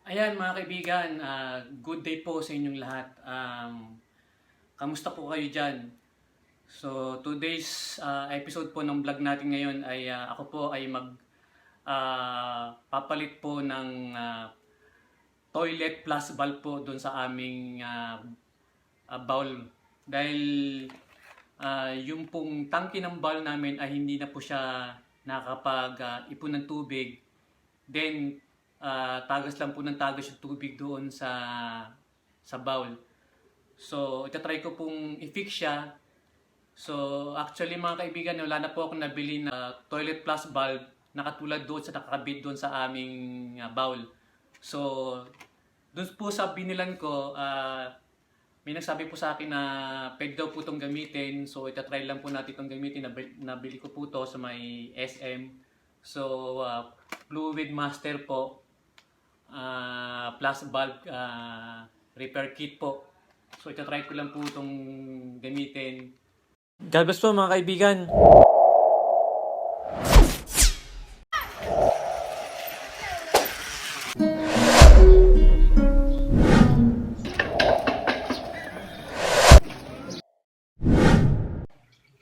Ayan mga kaibigan, good day po sa inyong lahat. Kamusta po kayo dyan? So today's episode po ng vlog natin ngayon ay ako po ay papalit po ng toilet plus valve po doon sa aming bowl. Dahil yung pong tangke ng bowl namin ay hindi na po siya nakapag-ipon ng tubig. Then tagas lang po ng tagas yung tubig doon sa bowl. So, itatry ko pong i-fix siya. So, actually mga kaibigan, wala na po akong nabili na toilet plus valve na katulad doon sa nakakabit doon sa aming bowl. So, doon po sa binilan ko, may nagsabi po sa akin na pwede daw po itong gamitin. So, itatry lang po natin itong gamitin. Nabili ko po ito sa may SM. So, Fluid Master po. Plus valve repair kit po. So itatry ko lang po itong gamitin. God bless po mga kaibigan.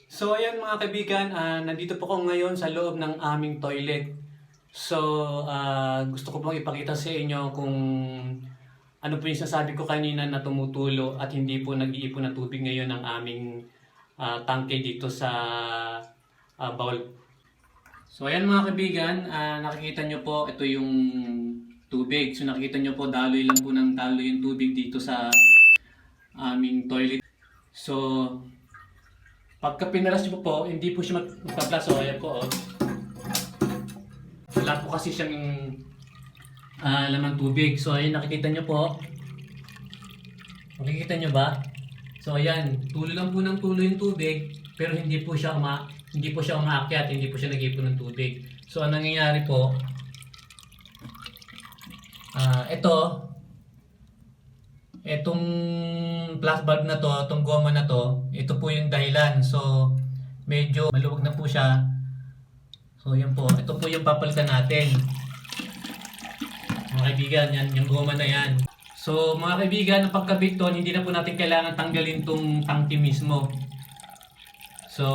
So ayan mga kaibigan, nandito po ako ngayon sa loob ng aming toilet. So gusto ko pong ipakita sa inyo kung ano po yung sasabi ko kanina na tumutulo at hindi po nag-iipon ng tubig ngayon ang aming tangke dito sa bowl. So ayan mga kaibigan, nakikita nyo po ito yung tubig. So nakikita nyo po daloy lang po ng daloy yung tubig dito sa aming toilet. So pagka pinalas nyo po, hindi po siya magpa-plus. So ayan po, oh. Wala po kasi siyang lamang tubig. So ayun, nakikita nyo po. Makikita nyo ba? So ayan, tulo lang po ng tulo yung tubig, pero hindi po siya umaakyat, hindi po siya nag-ipon ng tubig. So ang nangyayari po, itong plus valve na to, itong goma na to, ito po yung dahilan. So medyo maluwag na po siya. So yan po, ito po yung papalitan natin. Mga kaibigan, yan, yung goma na yan. So mga kaibigan, ang pagkabit doon, hindi na po natin kailangan tanggalin tong tangke mismo. So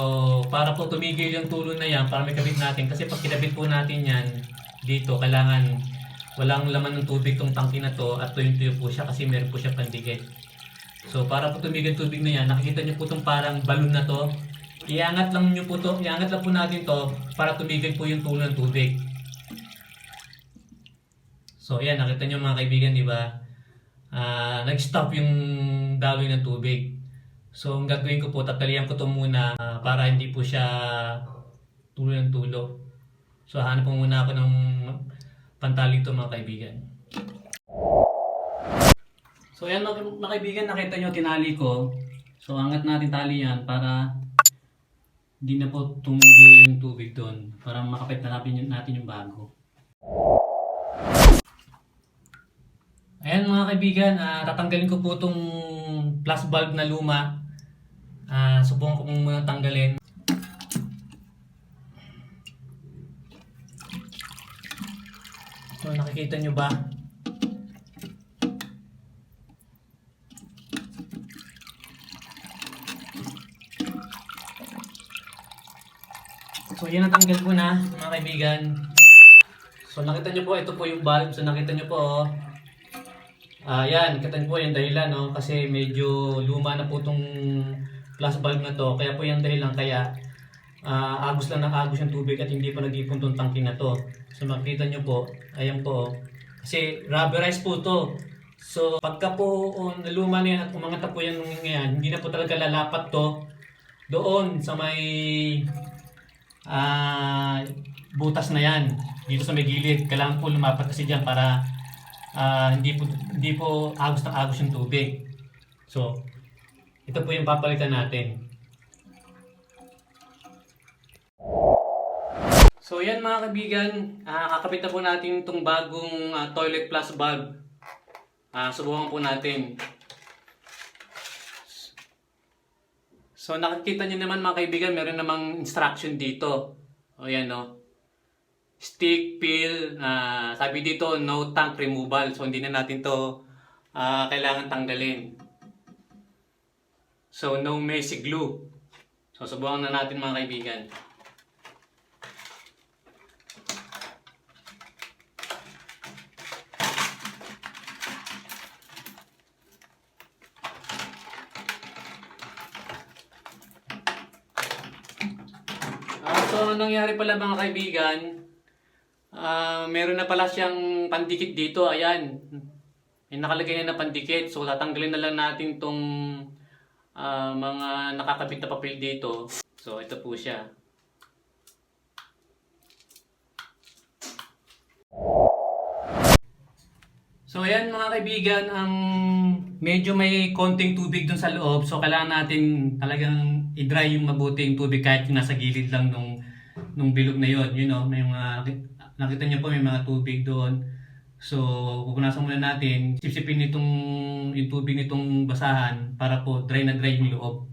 para po tumigil yung tulo na yan, para may kabit natin. Kasi pag kinabit po natin yan, dito kailangan walang laman ng tubig tong tangke na to at tuyo-tuyo po siya kasi meron po siya pandikit. So para po tumigil yung tubig na yan, nakikita nyo po itong parang balon na to. Iangat lang po natin to para tumigil po yung tulo ng tubig. So ayan, nakita nyo mga kaibigan, di ba? Nag-stop yung daloy ng tubig. So ang gagawin ko po, tatalian ko to muna para hindi po siya tulo ng tulo. So hanap po muna ako ng pantali to mga kaibigan. So ayan mga kaibigan, nakita nyo tinali ko. So angat natin tali yan para hindi na po tumulo yung tubig doon. Para makapit na natin yung bago. Ayan mga kaibigan, tatanggalin ko po itong plus valve na luma. Subukan ko muna tanggalin. So nakikita nyo ba? So yan, natanggal ko na mga kaibigan. So nakita nyo po, ito po yung valve. So nakita nyo po, oh. Yan, kita nyo po yung dahilan, no? Kasi medyo luma na po itong plus valve na to. Kaya po yung dahilan, kaya agos lang ng agos yung tubig at hindi pa nag-ipon itong tangke na to. So makita nyo po, ayan po. Kasi rubberized po to. So pagka po naluma na yan at umangat na po yan ngayon, hindi na po talaga lalapat to doon sa may butas na yan. Dito sa may gilid. Kailangan po lumapat kasi dyan para hindi po agos ng agos yung tubig. So ito po yung papalitan natin. So yan mga kaibigan, kakabit na po natin itong bagong toilet plus valve. Subukan po natin. So nakikita niyo naman mga kaibigan, meron namang instruction dito. O yan, no. stick, peel. Sabi dito, no tank removal. So, hindi na natin to kailangan tanggalin. So, no messy glue. So, subukan na natin mga kaibigan. So, anong nangyari pala mga kaibigan, meron na pala siyang pandikit dito, ayan. May nakalagay na pandikit, so tatanggalin na lang natin tong mga nakakabit na papel dito. So, ito po siya. So, ayan mga kaibigan, medyo may konting tubig dun sa loob. So, kailangan natin talagang i-dry yung mabuti yung tubig kahit yung nasa gilid lang nung bilog na yon. You know, may mga, nakita niyo po may mga tubig doon. So, pupunasan muna natin. Sipsipin yung tubig nitong basahan para po dry na dry yung loob.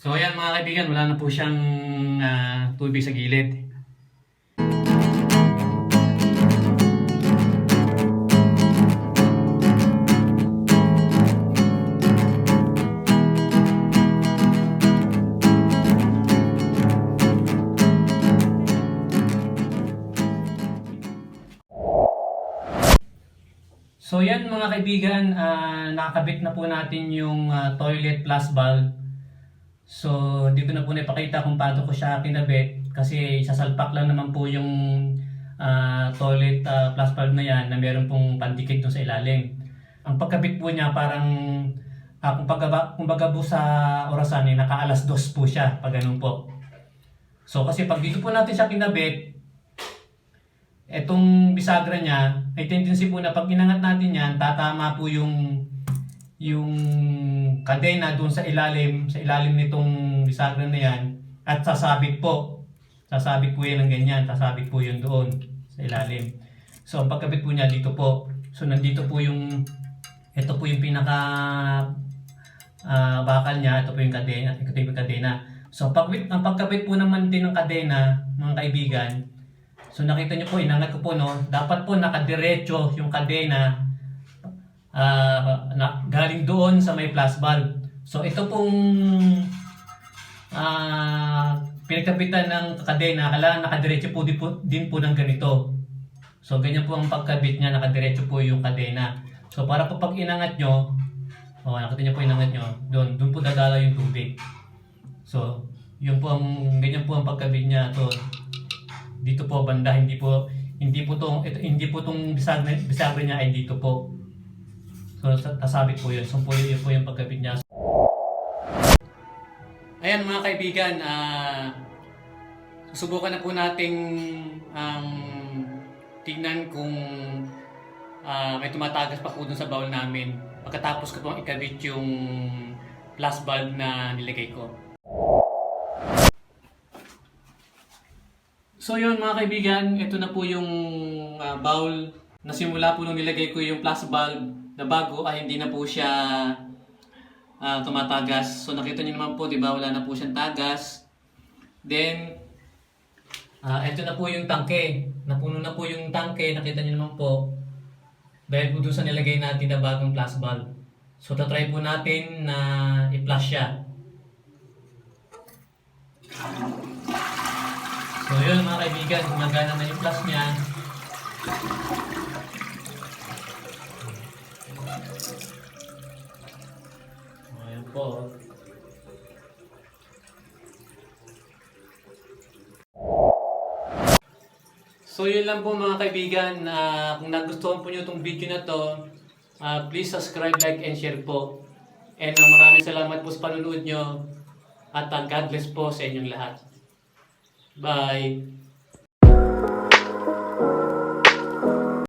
So ayan mga kaibigan, wala na po siyang tubig sa gilid. So yan mga kaibigan, nakakabit na po natin yung toilet plus valve. So, di ko na po napakita kung paano ko siya kinabit kasi sasalpak lang naman po yung toilet plus valve na yan na meron pong pandikit doon sa ilalim. Ang pagkabit po niya parang kumbaga po sa orasan naka-alas 2 po siya pag ganun po. So, kasi pag dito po natin siya kinabit, etong bisagra niya, may tendency po na pag inangat natin yan, tatama po yung kadena doon sa ilalim nitong bisagra na yan at sasabit po yan ng ganyan, sasabit po yun doon sa ilalim. So ang pagkabit po niya dito po, so nandito po ito po yung pinaka bakal niya, ito po yung kadena. So ang pagkabit po naman din ng kadena mga kaibigan, so nakita niyo po, inangat ko po no, dapat po nakadiretso yung kadena galing doon sa may plus valve. So ito pong pinagkabitan ng kadena, kailangan nakadiretso po din po ng ganito. So ganyan po ang pagkabit niya, nakadiretso po yung kadena. So para po pag inangat nyo, nakita niyo po inangat nyo, doon po dadala yung tubig. So yun po ganyan po ang pagkabit niya. To dito po banda, hindi po tong bisagra niya ay dito po. So, tasabit po yun. So, yun po yung pagkabit niya. Ayan mga kaibigan, susubukan na po nating tingnan kung may tumatagas pa po dun sa bowl namin. Pagkatapos ko pong ikabit yung plus valve na nilagay ko. So yun mga kaibigan, ito na po yung bowl na simula po nung nilagay ko yung plus valve na bago ay hindi na po siya tumatagas. So nakita niyo naman po, di ba, wala na po siyang tagas. Then ito na po yung tangke. Napuno na po yung tangke, nakita niyo naman po. Dahil po doon sa nilagay natin na bagong plus valve. So, tatry po natin na i-flush siya. So, yun mga kaibigan, gumagana na yung flush niya. Ayan po. So yun lang po mga kaibigan. Kung nagustuhan po nyo itong video na to, please subscribe, like, and share po. And maraming salamat po sa panunood nyo. At God bless po sa inyong lahat. Bye!